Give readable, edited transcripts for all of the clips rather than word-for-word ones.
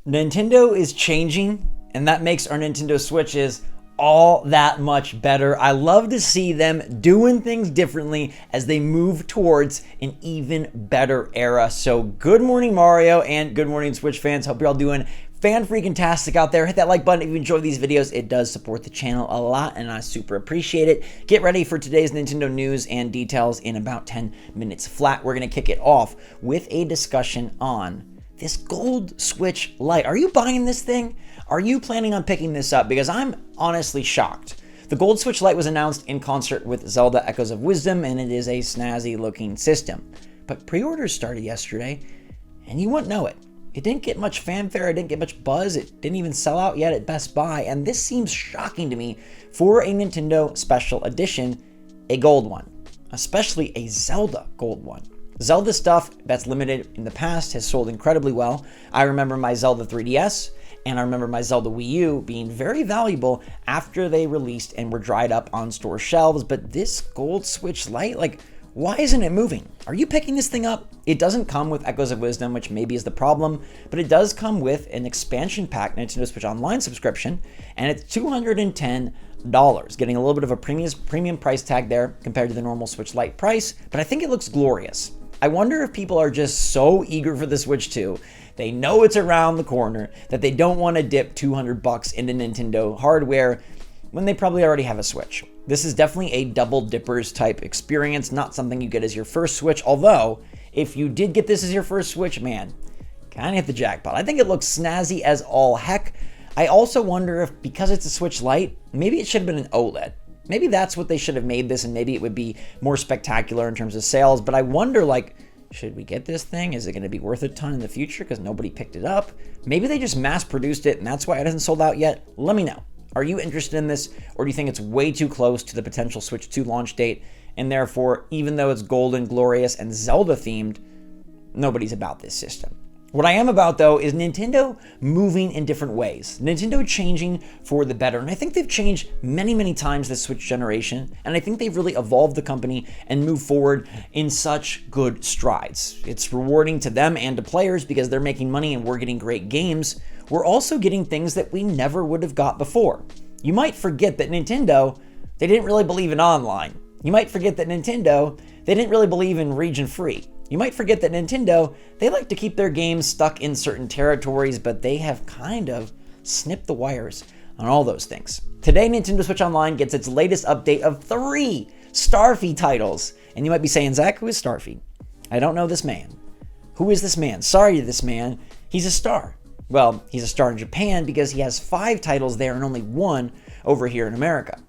Nintendo is changing, and that makes our Nintendo Switches all that much better. I love to see them doing things differently as they move towards an even better era. So good morning, Mario, and good morning, Switch fans. Hope you're all doing fan-freaking-tastic out there. Hit that like button if you enjoy these videos. It does support the channel a lot, and I super appreciate it. Get ready for today's Nintendo news and details in about 10 minutes flat. We're going to kick it off with a discussion on this gold Switch Lite. Are you buying this thing? Are you planning on picking this up? Because I'm honestly shocked. The gold Switch Lite was announced in concert with Zelda Echoes of Wisdom, and it is a snazzy looking system. But pre-orders started yesterday, and you wouldn't know it. It didn't get much fanfare, it didn't get much buzz, it didn't even sell out yet at Best Buy, and this seems shocking to me for a Nintendo Special Edition, a gold one, especially a Zelda gold one. Zelda stuff that's limited in the past has sold incredibly well. I remember my Zelda 3DS, and I remember my Zelda Wii U being very valuable after they released and were dried up on store shelves, but this gold Switch Lite, like, why isn't it moving? Are you picking this thing up? It doesn't come with Echoes of Wisdom, which maybe is the problem, but it does come with an expansion pack Nintendo Switch Online subscription, and it's $210, getting a little bit of a premium price tag there compared to the normal Switch Lite price, but I think it looks glorious. I wonder if people are just so eager for the Switch 2, they know it's around the corner, that they don't want to dip $200 into Nintendo hardware when they probably already have a Switch. This is definitely a double dippers type experience, not something you get as your first Switch, although if you did get this as your first Switch, man, kind of hit the jackpot. I think it looks snazzy as all heck. I also wonder if, because it's a Switch Lite, maybe it should have been an OLED. Maybe that's what they should have made this, and maybe it would be more spectacular in terms of sales, but I wonder, like, should we get this thing? Is it going to be worth a ton in the future because nobody picked it up? Maybe they just mass produced it and that's why it hasn't sold out yet. Let me know. Are you interested in this, or do you think it's way too close to the potential Switch 2 launch date, and therefore, even though it's golden, glorious, and Zelda themed, nobody's about this system? What I am about, though, is Nintendo moving in different ways. Nintendo changing for the better, and I think they've changed many, many times this Switch generation, and I think they've really evolved the company and moved forward in such good strides. It's rewarding to them and to players because they're making money and we're getting great games. We're also getting things that we never would have got before. You might forget that Nintendo, they didn't really believe in online. You might forget that Nintendo, they didn't really believe in region free. You might forget that Nintendo, they like to keep their games stuck in certain territories, but they have kind of snipped the wires on all those things. Today, Nintendo Switch Online gets its latest update of 3 Starfy titles. And you might be saying, Zach, who is Starfy? I don't know this man. Who is this man? Sorry to this man. He's a star. Well, he's a star in Japan because he has 5 titles there and only 1 over here in America.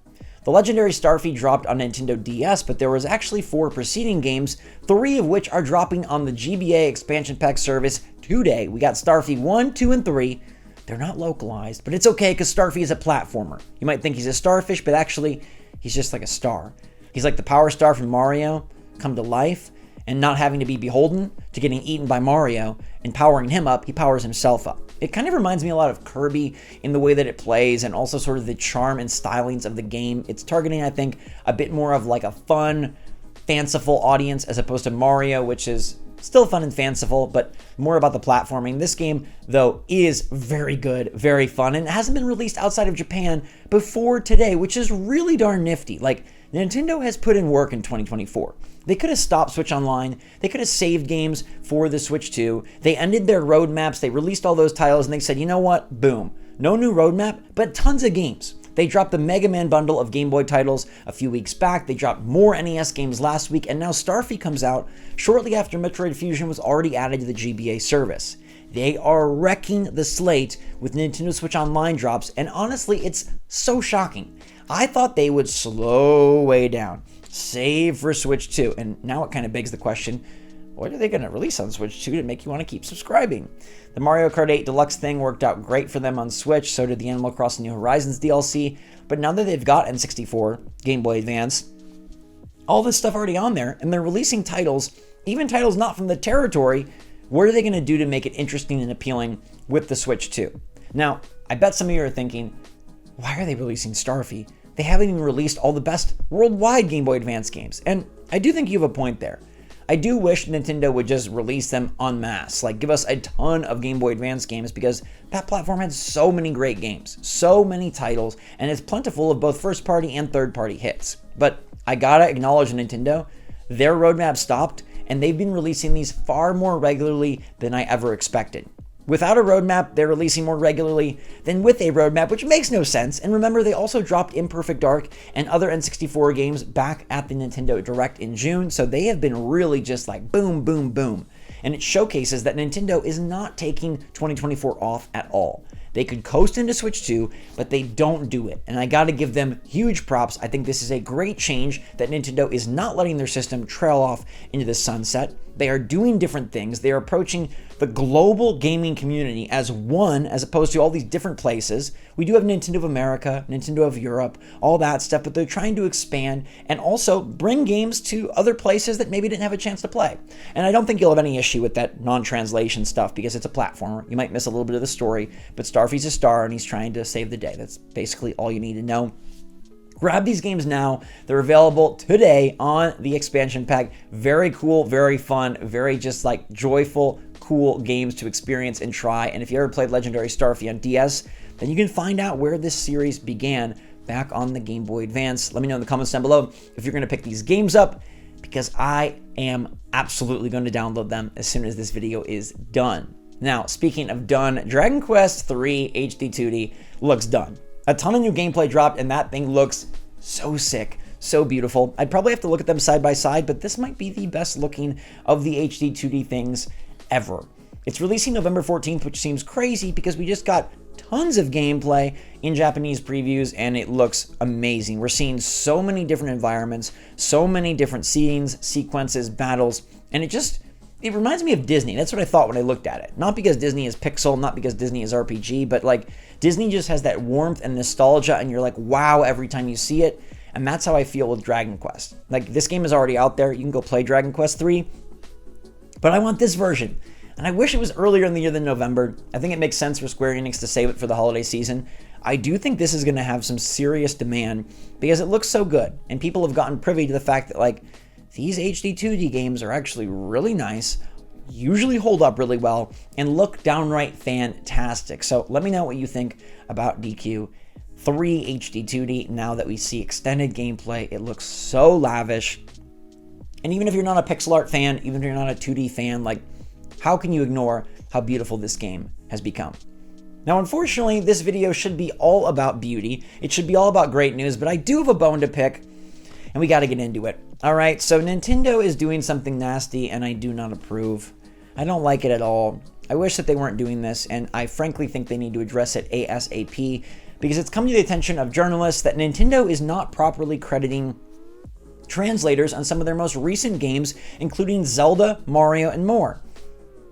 The legendary Starfy dropped on Nintendo DS, but there was actually 4 preceding games, 3 of which are dropping on the GBA expansion pack service today. We got Starfy 1, 2, and 3. They're not localized, but it's okay because Starfy is a platformer. You might think he's a starfish, but actually, he's just like a star. He's like the power star from Mario, come to life, and not having to be beholden to getting eaten by Mario and powering him up, he powers himself up. It kind of reminds me a lot of Kirby in the way that it plays and also sort of the charm and stylings of the game. It's targeting, I think, a bit more of like a fun, fanciful audience as opposed to Mario, which is still fun and fanciful, but more about the platforming. This game, though, is very good, very fun, and it hasn't been released outside of Japan before today, which is really darn nifty. Like, Nintendo has put in work in 2024. They could have stopped Switch Online. They could have saved games for the Switch 2. They ended their roadmaps. They released all those titles, and they said, you know what? Boom. No new roadmap, but tons of games. They dropped the Mega Man bundle of Game Boy titles a few weeks back. They dropped more NES games last week, and now Starfy comes out shortly after Metroid Fusion was already added to the GBA service. They are wrecking the slate with Nintendo Switch Online drops, and honestly, it's so shocking. I thought they would slow way down, save for Switch 2, and now it kind of begs the question, what are they going to release on Switch 2 to make you want to keep subscribing? The Mario Kart 8 Deluxe thing worked out great for them on Switch, so did the Animal Crossing New Horizons DLC, but now that they've got N64, Game Boy Advance, all this stuff already on there, and they're releasing titles, even titles not from the territory, what are they going to do to make it interesting and appealing with the Switch 2? Now, I bet some of you are thinking, why are they releasing Starfy? They haven't even released all the best worldwide Game Boy Advance games, and I do think you have a point there. I do wish Nintendo would just release them en masse, like give us a ton of Game Boy Advance games, because that platform had so many great games, so many titles, and it's plentiful of both first-party and third-party hits. But I gotta acknowledge Nintendo, their roadmap stopped, and they've been releasing these far more regularly than I ever expected. Without a roadmap, they're releasing more regularly than with a roadmap, which makes no sense. And remember, they also dropped Imperfect Dark and other N64 games back at the Nintendo Direct in June, so they have been really just like boom, boom, boom. And it showcases that Nintendo is not taking 2024 off at all. They could coast into Switch 2, but they don't do it. And I gotta give them huge props. I think this is a great change that Nintendo is not letting their system trail off into the sunset. They are doing different things. They are approaching the global gaming community as one, as opposed to all these different places. We do have Nintendo of America, Nintendo of Europe, all that stuff, but they're trying to expand and also bring games to other places that maybe didn't have a chance to play. And I don't think you'll have any issue with that non-translation stuff because it's a platformer. You might miss a little bit of the story, but Starfy's a star and he's trying to save the day. That's basically all you need to know. Grab these games now. They're available today on the expansion pack. Very cool, very fun, very just like joyful, cool games to experience and try. And if you ever played Legendary Starfy on DS, then you can find out where this series began back on the Game Boy Advance. Let me know in the comments down below if you're going to pick these games up, because I am absolutely going to download them as soon as this video is done. Now, speaking of done, Dragon Quest III HD 2D looks done. A ton of new gameplay dropped, and that thing looks so sick, so beautiful. I'd probably have to look at them side by side, but this might be the best looking of the HD 2D things ever. It's releasing November 14th, which seems crazy because we just got tons of gameplay in Japanese previews, and it looks amazing. We're seeing so many different environments, so many different scenes, sequences, battles, and it reminds me of Disney. That's what I thought when I looked at it. Not because Disney is pixel, not because Disney is RPG, but like Disney just has that warmth and nostalgia, and you're like, wow, every time you see it. And that's how I feel with Dragon Quest. Like, this game is already out there. You can go play Dragon Quest 3, but I want this version. And I wish it was earlier in the year than November. I think it makes sense for Square Enix to save it for the holiday season. I do think this is going to have some serious demand because it looks so good. And people have gotten privy to the fact that, like, these HD 2D games are actually really nice, usually hold up really well, and look downright fantastic. So let me know what you think about DQ 3 HD 2D now that we see extended gameplay. It looks so lavish. And even if you're not a pixel art fan, even if you're not a 2D fan, like, how can you ignore how beautiful this game has become? Now, unfortunately, this video should be all about beauty. It should be all about great news, but I do have a bone to pick, and we got to get into it. All right, so Nintendo is doing something nasty, and I do not approve. I don't like it at all. I wish that they weren't doing this, and I frankly think they need to address it ASAP, because it's come to the attention of journalists that Nintendo is not properly crediting translators on some of their most recent games, including Zelda, Mario, and more.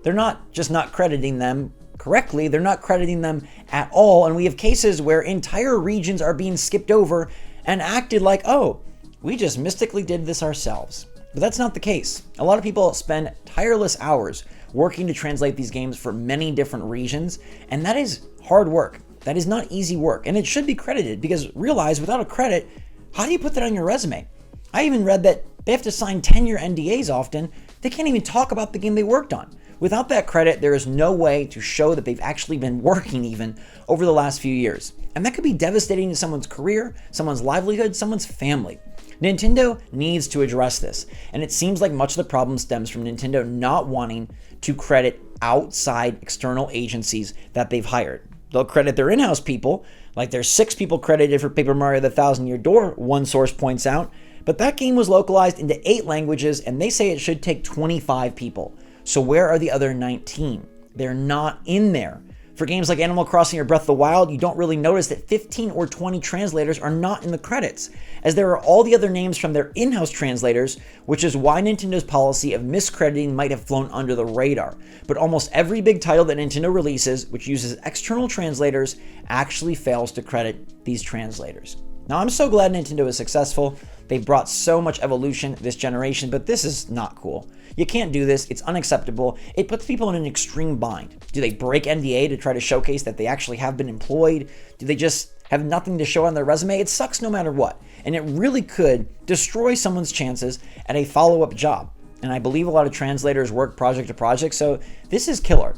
They're not just not crediting them correctly, they're not crediting them at all, and we have cases where entire regions are being skipped over and acted like, oh, we just mystically did this ourselves. But that's not the case. A lot of people spend tireless hours working to translate these games for many different regions, and that is hard work. That is not easy work, and it should be credited, because realize, without a credit, how do you put that on your resume? I even read that they have to sign 10-year NDAs often. They can't even talk about the game they worked on. Without that credit, there is no way to show that they've actually been working even over the last few years. And that could be devastating to someone's career, someone's livelihood, someone's family. Nintendo needs to address this, and it seems like much of the problem stems from Nintendo not wanting to credit outside external agencies that they've hired. They'll credit their in-house people, like there's 6 people credited for Paper Mario: The Thousand Year Door, one source points out, but that game was localized into 8 languages, and they say it should take 25 people. So where are the other 19? They're not in there. For games like Animal Crossing or Breath of the Wild, you don't really notice that 15 or 20 translators are not in the credits, as there are all the other names from their in-house translators, which is why Nintendo's policy of miscrediting might have flown under the radar. But almost every big title that Nintendo releases, which uses external translators, actually fails to credit these translators. Now, I'm so glad Nintendo is successful. They've brought so much evolution this generation, but this is not cool. You can't do this. It's unacceptable. It puts people in an extreme bind. Do they break NDA to try to showcase that they actually have been employed? Do they just have nothing to show on their resume? It sucks no matter what. And it really could destroy someone's chances at a follow-up job. and I believe a lot of translators work project to project, so this is killer.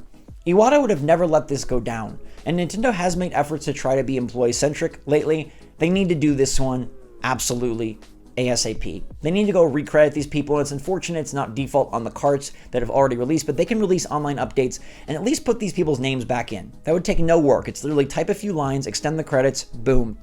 Iwata would have never let this go down, and Nintendo has made efforts to try to be employee-centric lately. They need to do this one absolutely ASAP. They need to go recredit these people. It's unfortunate it's not default on the carts that have already released, but they can release online updates and at least put these people's names back in. That would take no work. It's literally type a few lines, extend the credits, boom.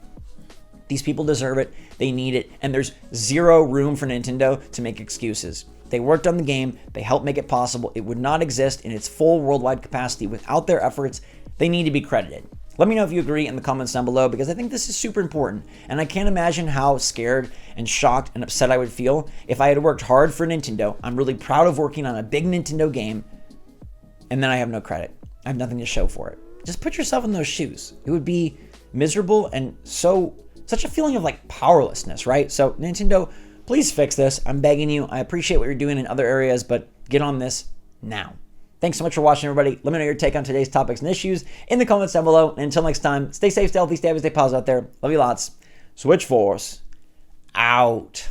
These people deserve it, they need it, and there's zero room for Nintendo to make excuses. They worked on the game, they helped make it possible. It would not exist in its full worldwide capacity without their efforts. They need to be credited. Let me know if you agree in the comments down below, because I think this is super important, and I can't imagine how scared and shocked and upset I would feel if I had worked hard for Nintendo. I'm really proud of working on a big Nintendo game, and then I have no credit. I have nothing to show for it. Just put yourself in those shoes. It would be miserable and such a feeling of like powerlessness, right? So Nintendo, please fix this. I'm begging you. I appreciate what you're doing in other areas, but get on this now. Thanks so much for watching, everybody. Let me know your take on today's topics and issues in the comments down below. And until next time, stay safe, stay healthy, stay happy, stay positive out there. Love you lots. SwitchForce out.